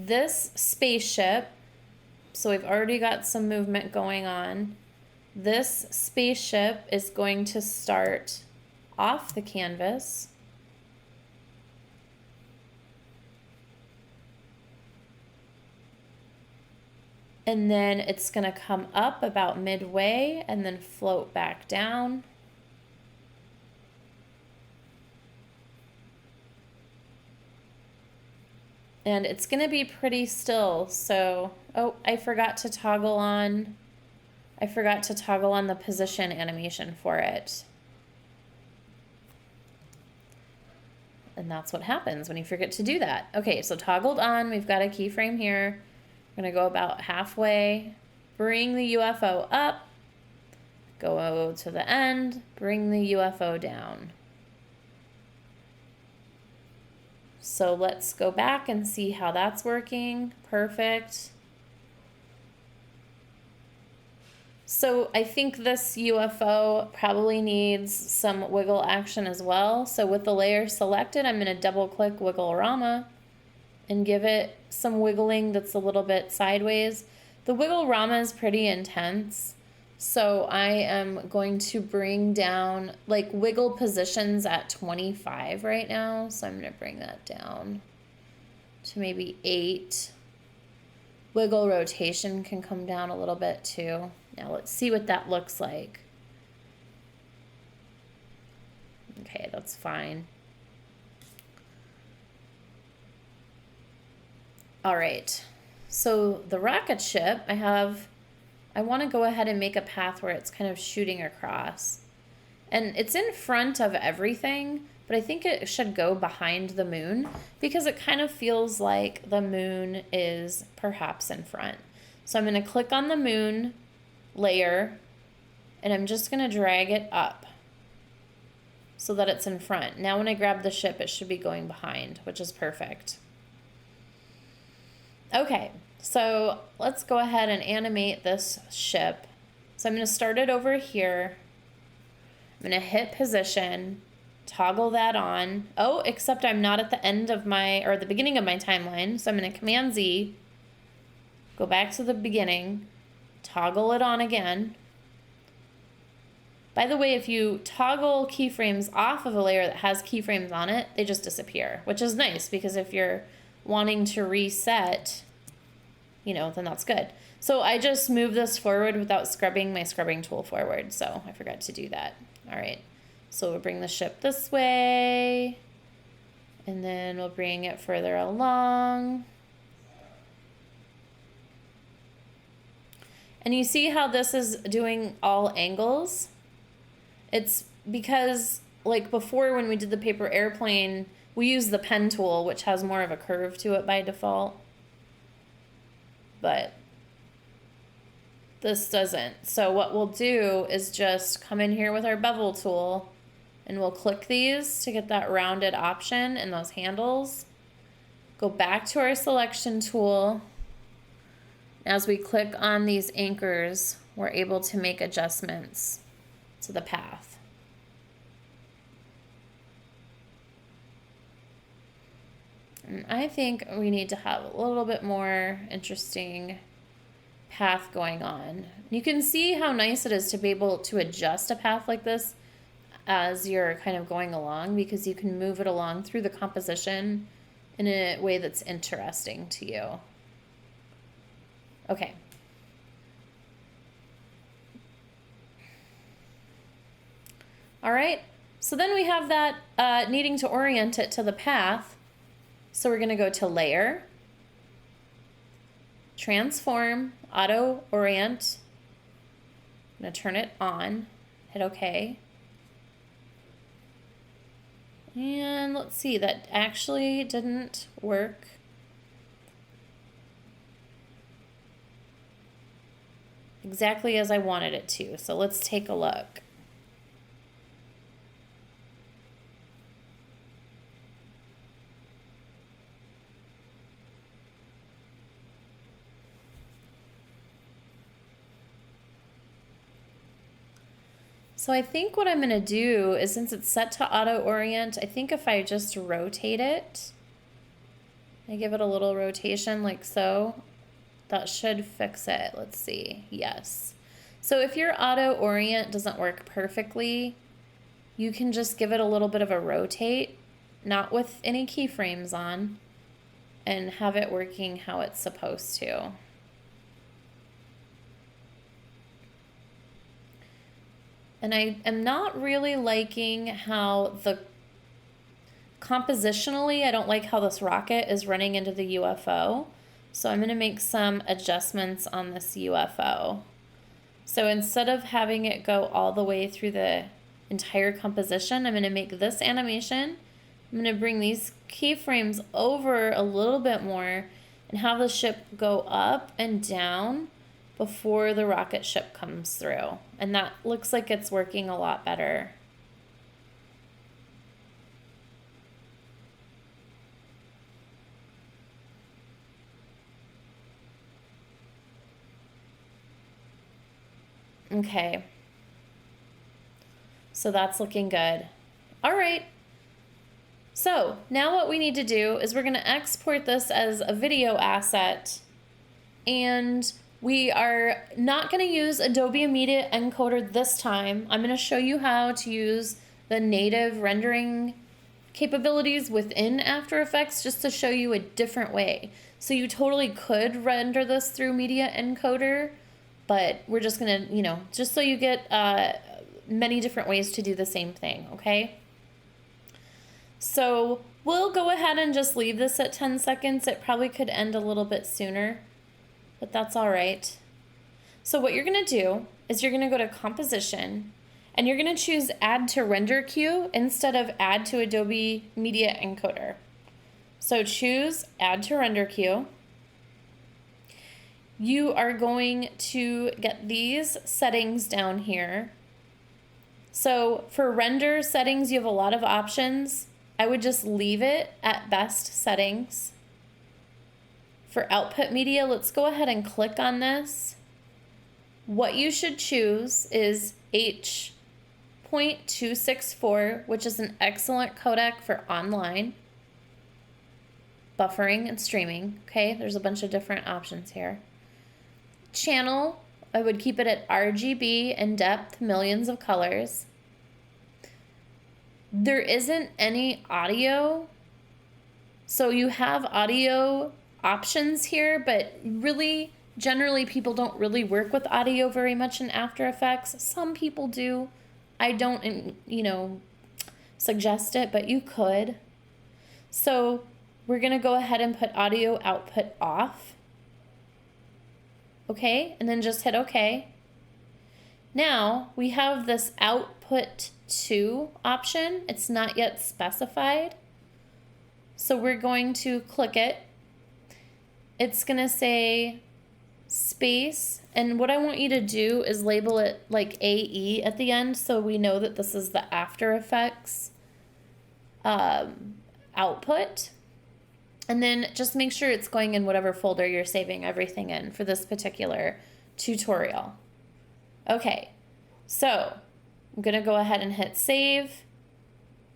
this spaceship, so we've already got some movement going on. This spaceship is going to start off the canvas. And then it's going to come up about midway and then float back down. And it's going to be pretty still. So, oh, I forgot to toggle on the position animation for it. And that's what happens when you forget to do that. Okay, so toggled on, we've got a keyframe here. We're gonna go about halfway, bring the UFO up, go to the end, bring the UFO down. So let's go back and see how that's working. Perfect. So I think this UFO probably needs some wiggle action as well. So with the layer selected, I'm gonna double click Wiggle-Rama and give it some wiggling that's a little bit sideways. The Wiggle-Rama is pretty intense. So I am going to bring down, like, wiggle positions at 25 right now. So I'm gonna bring that down to maybe 8. Wiggle rotation can come down a little bit too. Now let's see what that looks like. Okay, that's fine. All right, so the rocket ship, I want to go ahead and make a path where it's kind of shooting across. And it's in front of everything, but I think it should go behind the moon because it kind of feels like the moon is perhaps in front. So I'm going to click on the moon layer and I'm just going to drag it up so that it's in front. Now when I grab the ship, it should be going behind, which is perfect. Okay, so let's go ahead and animate this ship. So I'm going to start it over here. I'm going to hit position, toggle that on. Oh, except I'm not at the end of the beginning of my timeline. So I'm going to Command Z, go back to the beginning, toggle it on again. By the way, if you toggle keyframes off of a layer that has keyframes on it, they just disappear, which is nice because if you're wanting to reset, then that's good. So I just moved this forward without scrubbing my scrubbing tool forward, so I forgot to do that. All right, so we'll bring the ship this way, and then we'll bring it further along. And you see how this is doing all angles? It's because, like before when we did the paper airplane, we used the pen tool, which has more of a curve to it by default. But this doesn't. So what we'll do is just come in here with our bevel tool and we'll click these to get that rounded option and those handles. Go back to our selection tool. As we click on these anchors, we're able to make adjustments to the path. And I think we need to have a little bit more interesting path going on. You can see how nice it is to be able to adjust a path like this as you're kind of going along because you can move it along through the composition in a way that's interesting to you. Okay. All right, so then we have that needing to orient it to the path. So we're gonna go to Layer, Transform, Auto Orient. I'm gonna turn it on, hit OK. And let's see, that actually didn't work. Exactly as I wanted it to, so let's take a look. So I think what I'm going to do is, since it's set to auto orient, I think if I just rotate it I give it a little rotation like so. That should fix it. Let's see. Yes. So if your auto orient doesn't work perfectly, you can just give it a little bit of a rotate, not with any keyframes on, and have it working how it's supposed to. And I am not really liking how compositionally, I don't like how this rocket is running into the UFO. So I'm going to make some adjustments on this UFO. So instead of having it go all the way through the entire composition, I'm going to make this animation. I'm going to bring these keyframes over a little bit more and have the ship go up and down before the rocket ship comes through. And that looks like it's working a lot better. Okay. So that's looking good. All right. So now what we need to do is we're going to export this as a video asset, and we are not going to use Adobe Media Encoder this time. I'm going to show you how to use the native rendering capabilities within After Effects just to show you a different way. So you totally could render this through Media Encoder, but we're just going to, just so you get many different ways to do the same thing, okay? So we'll go ahead and just leave this at 10 seconds. It probably could end a little bit sooner, but that's all right. So what you're going to do is you're going to go to Composition, and you're going to choose Add to Render Queue instead of Add to Adobe Media Encoder. So choose Add to Render Queue. You are going to get these settings down here. So for render settings, you have a lot of options. I would just leave it at best settings. For output media, let's go ahead and click on this. What you should choose is H.264, which is an excellent codec for online buffering and streaming. Okay, there's a bunch of different options here. Channel, I would keep it at RGB and depth, millions of colors. There isn't any audio, so you have audio options here, but really, generally, people don't really work with audio very much in After Effects. Some people do. I don't, suggest it, but you could. So we're going to go ahead and put audio output off. Okay, and then just hit OK. Now we have this output to option. It's not yet specified. So we're going to click it. It's going to say space. And what I want you to do is label it like AE at the end so we know that this is the After Effects output. And then just make sure it's going in whatever folder you're saving everything in for this particular tutorial. Okay, so I'm going to go ahead and hit save.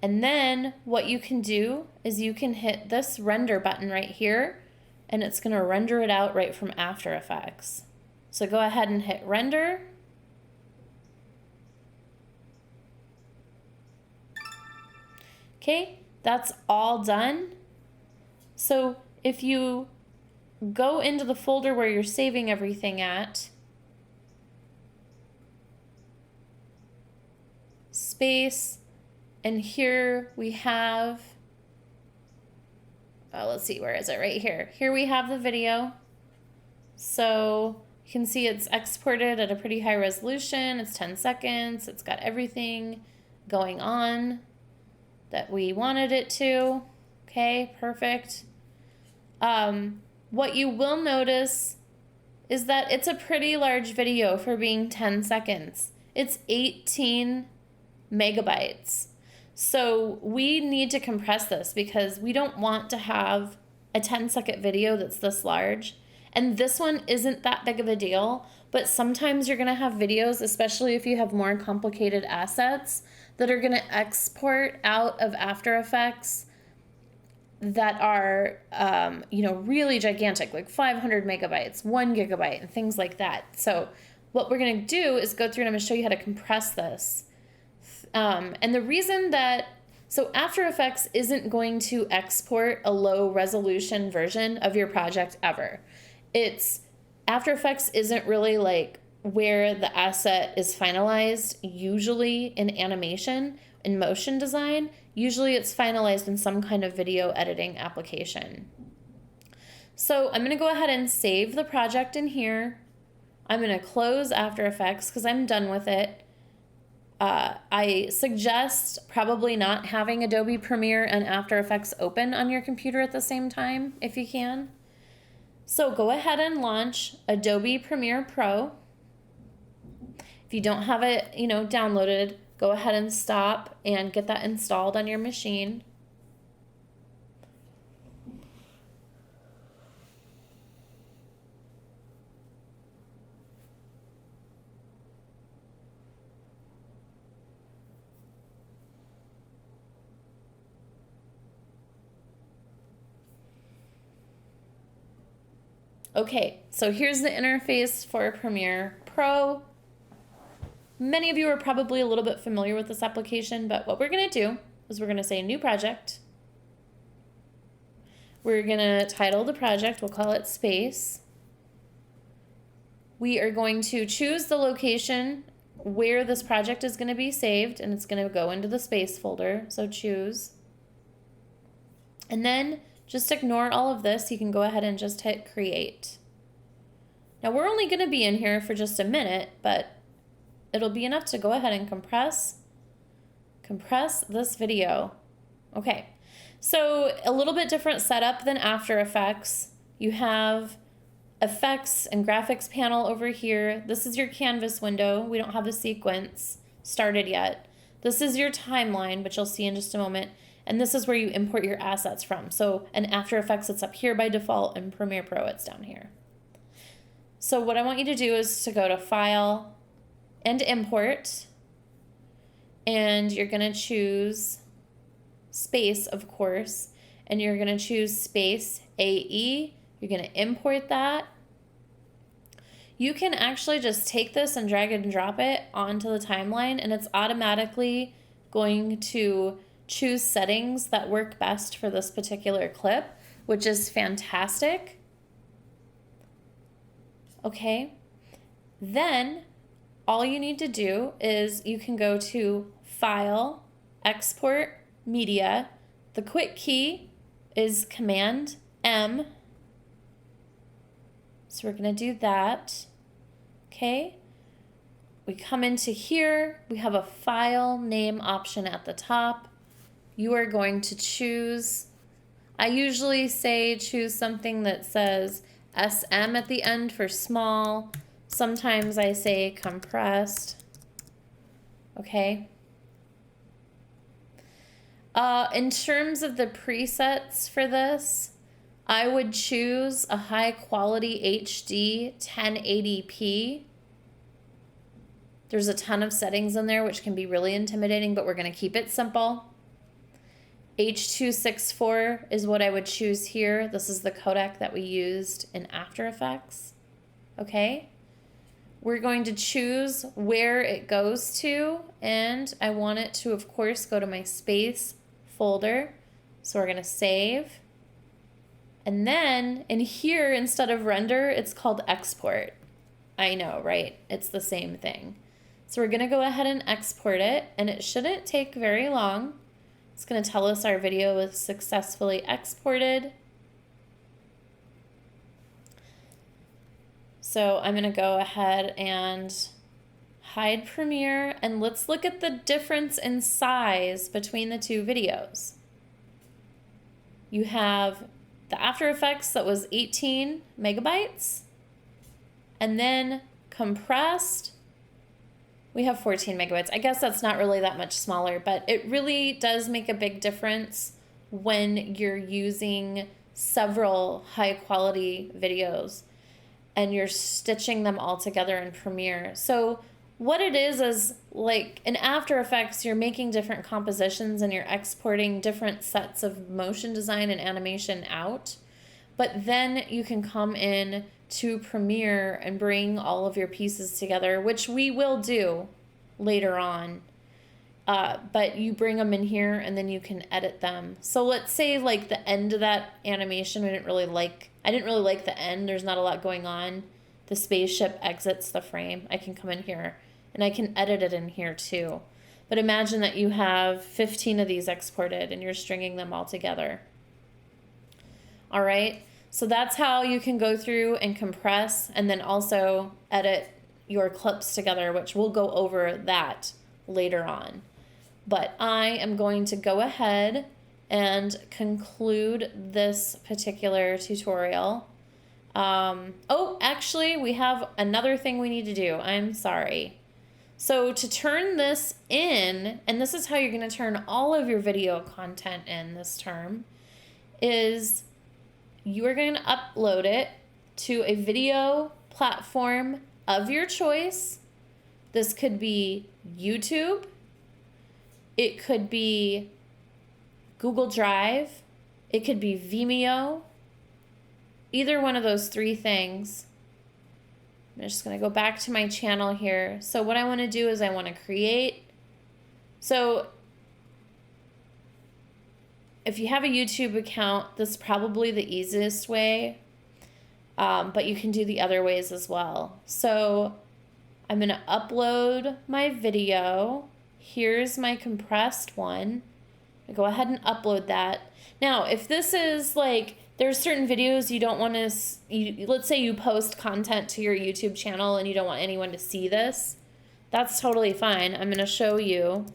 And then what you can do is you can hit this render button right here, and it's going to render it out right from After Effects. So go ahead and hit render. Okay, that's all done. So if you go into the folder where you're saving everything at, space, and here we have, let's see, where is it? Right here. Here we have the video. So you can see it's exported at a pretty high resolution. It's 10 seconds. It's got everything going on that we wanted it to. Okay, perfect. What you will notice is that it's a pretty large video for being 10 seconds. It's 18 megabytes. So we need to compress this because we don't want to have a 10-second video that's this large. And this one isn't that big of a deal, but sometimes you're going to have videos, especially if you have more complicated assets, that are going to export out of After Effects that are, really gigantic, like 500 megabytes, 1 gigabyte, and things like that. So what we're going to do is go through and I'm going to show you how to compress this. And the reason that, so After Effects isn't going to export a low resolution version of your project ever. After Effects isn't really like where the asset is finalized, usually in animation, in motion design. Usually it's finalized in some kind of video editing application. So I'm going to go ahead and save the project in here. I'm going to close After Effects because I'm done with it. I suggest probably not having Adobe Premiere and After Effects open on your computer at the same time if you can. So go ahead and launch Adobe Premiere Pro. If you don't have it, downloaded, go ahead and stop and get that installed on your machine. Okay, so here's the interface for Premiere Pro. Many of you are probably a little bit familiar with this application, but what we're going to do is we're going to say New Project. We're going to title the project, we'll call it Space. We are going to choose the location where this project is going to be saved, and it's going to go into the Space folder, so choose. And then just ignore all of this. You can go ahead and just hit Create. Now we're only going to be in here for just a minute, but it'll be enough to go ahead and compress this video. Okay, so a little bit different setup than After Effects. You have Effects and Graphics panel over here. This is your canvas window. We don't have a sequence started yet. This is your timeline, which you'll see in just a moment. And this is where you import your assets from. So in After Effects, it's up here by default, and Premiere Pro, it's down here. So what I want you to do is to go to File and Import, and you're going to choose Space, of course, and you're going to choose Space AE. You're going to import that. You can actually just take this and drag and drop it onto the timeline, and it's automatically going to choose settings that work best for this particular clip, which is fantastic. Okay, then all you need to do is you can go to File, Export, Media. The quick key is Command M. So we're going to do that. Okay, we come into here. We have a file name option at the top. You are going to choose, I usually say choose something that says SM at the end for small. Sometimes I say compressed. Okay. In terms of the presets for this, I would choose a high quality HD 1080p. There's a ton of settings in there which can be really intimidating, but we're going to keep it simple. H.264 is what I would choose here. This is the codec that we used in After Effects. Okay. We're going to choose where it goes to, and I want it to, of course, go to my Space folder. So we're going to save. And then in here, instead of render, it's called export. I know, right? It's the same thing. So we're going to go ahead and export it, and it shouldn't take very long. It's going to tell us our video is successfully exported. So I'm going to go ahead and hide Premiere, and let's look at the difference in size between the two videos. You have the After Effects that was 18 megabytes, and then compressed, we have 14 megabytes. I guess that's not really that much smaller, but it really does make a big difference when you're using several high quality videos and you're stitching them all together in Premiere. So what it is like in After Effects, you're making different compositions and you're exporting different sets of motion design and animation out. But then you can come in to Premiere and bring all of your pieces together, which we will do later on. But you bring them in here and then you can edit them. So let's say like the end of that animation, I didn't really like the end. There's not a lot going on. The spaceship exits the frame. I can come in here and I can edit it in here too. But imagine that you have 15 of these exported and you're stringing them all together. All right. So that's how you can go through and compress and then also edit your clips together, which we'll go over that later on. But I am going to go ahead and conclude this particular tutorial. Oh, actually, we have another thing we need to do. I'm sorry. So to turn this in, and this is how you're going to turn all of your video content in this term, is you are going to upload it to a video platform of your choice. This could be YouTube. It could be Google Drive. It could be Vimeo. Either one of those three things. I'm just going to go back to my channel here. So what I want to do is I want to create. So if you have a YouTube account, this is probably the easiest way. But you can do the other ways as well. So I'm going to upload my video. Here's my compressed one. I go ahead and upload that. Now, if this is like, there's certain videos you don't want to, let's say you post content to your YouTube channel and you don't want anyone to see this. That's totally fine. I'm going to show you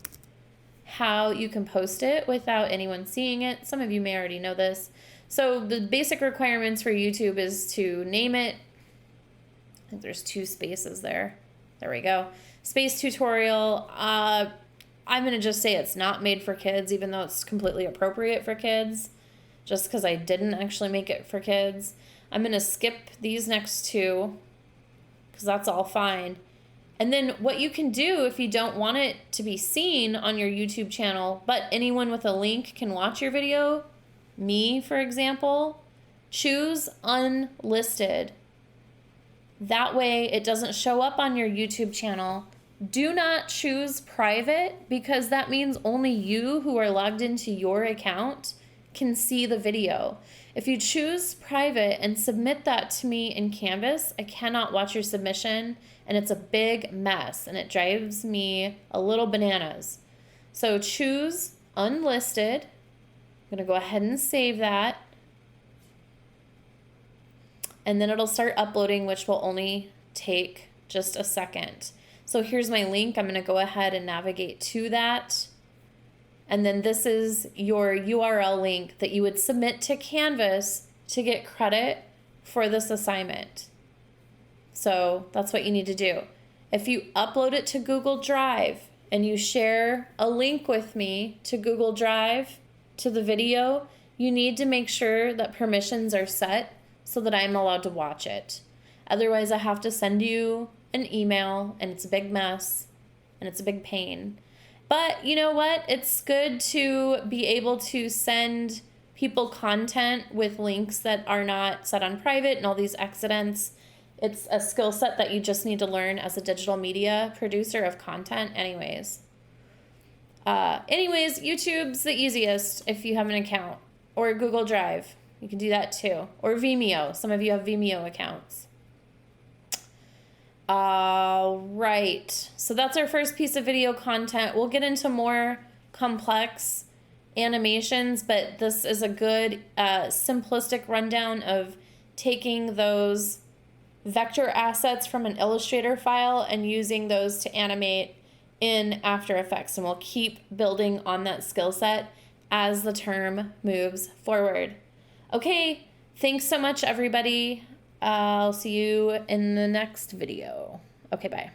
how you can post it without anyone seeing it. Some of you may already know this. So the basic requirements for YouTube is to name it. I think there's 2 spaces there. There we go. Space tutorial. I'm going to just say it's not made for kids, even though it's completely appropriate for kids, just because I didn't actually make it for kids. I'm going to skip these next 2 because that's all fine. And then what you can do if you don't want it to be seen on your YouTube channel, but anyone with a link can watch your video, me, for example, choose unlisted. That way it doesn't show up on your YouTube channel. Do not choose private because that means only you who are logged into your account can see the video. If you choose private and submit that to me in Canvas, I cannot watch your submission and it's a big mess and it drives me a little bananas. So choose unlisted. I'm going to go ahead and save that. And then it'll start uploading, which will only take just a second. So here's my link. I'm going to go ahead and navigate to that. And then this is your URL link that you would submit to Canvas to get credit for this assignment. So that's what you need to do. If you upload it to Google Drive and you share a link with me to Google Drive to the video, you need to make sure that permissions are set so that I'm allowed to watch it. Otherwise, I have to send you an email and it's a big mess and it's a big pain. But you know what? It's good to be able to send people content with links that are not set on private and all these accidents. It's a skill set that you just need to learn as a digital media producer of content anyways. YouTube's the easiest if you have an account, or Google Drive. You can do that too. Or Vimeo. Some of you have Vimeo accounts. All right. So that's our first piece of video content. We'll get into more complex animations, but this is a good simplistic rundown of taking those vector assets from an Illustrator file and using those to animate in After Effects. And we'll keep building on that skill set as the term moves forward. Okay, thanks so much, everybody. I'll see you in the next video. Okay, bye.